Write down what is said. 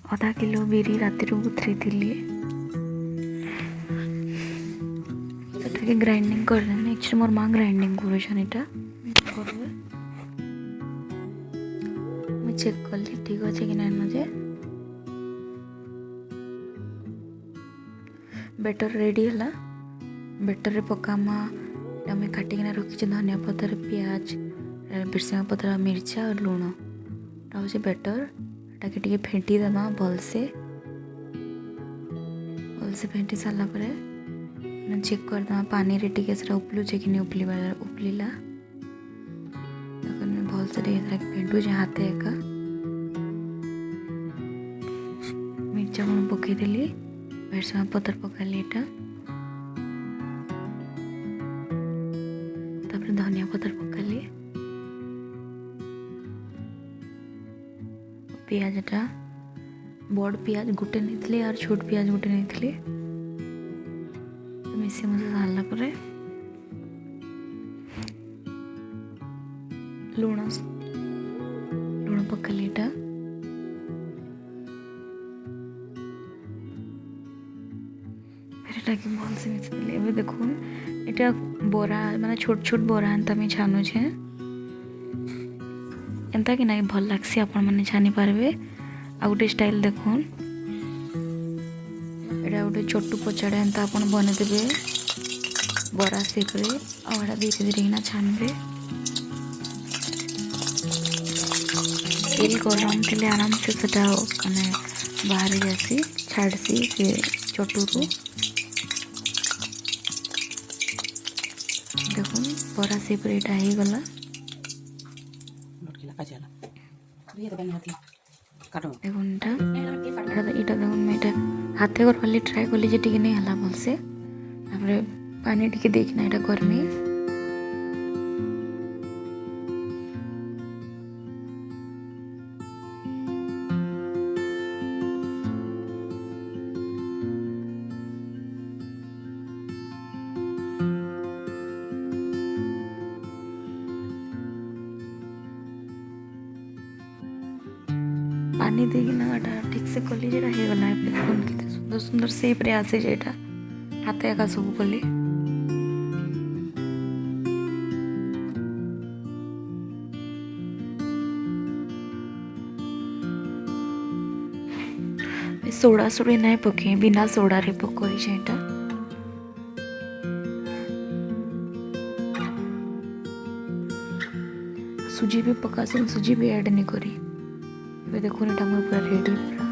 आधा किलो बिरी राति बुथरी थी ग्राइंडिंग करदेनी। एक्चुअली मोर माँ ग्राइंडिंग कर चेक कली ठीक अच्छे कि ना जे बेटर रेडी है। बेटर रे पकामा आम काटिकिना रखी धनिया पतर पियाज भृसंगा पतर मिर्चा और लुण हूँ बेटर टाके फेंटी देमा भलसे फेंटी सारा चेक करदे पानी रे टिके उपलुचे कि नहीं उपलिला भल से फेंटुचे हाथ एका मिर्चा गुण पकईदेली भृसंगा पतर पकाली एटा तापर धनिया पतर पकाली पियाजटा बड़ पियाज गोटे नहीं और छोट पियाज गोटे नहीं मिसी मुसी सारा पर लुण पकाली एटा फिर भल से मिसेदेली। एबे देखुन एटा बोरा माने छोट छोट बोरा एंता मैं छानुछे एंता कि ना भल लागसी आपण माने छानी पारबे। आ गोटे स्टाइल देखुन एटा गोटे चट्टू पचाड़ा एंता आपण बने देबे बरा शेप रे आड़ा धीरे धीरे हिना छानबे। तेल गरम थे आराम से सेटा माने बाहर जासी छाड़सी से चट्टू रू देखुन बरा शेप रे एटा हो गला। देखुन एटा देखुन मैं हाथे कर वाली ट्राई कली जे टिके नहीं हला भल से तापर पानी टिके देखना एटा करमी पानी देना ठीक से कली जेटा हो गला। देखुन कितने सुंदर सुंदर शेप रे आसे जेटा हाथ एका सब कली सोडा सोडी नहीं पके बिना सोडा रे पकोई जेटा सुजी भी पका सुजी भी ऐड नहीं करी। देखो पूरा रेडी पूरा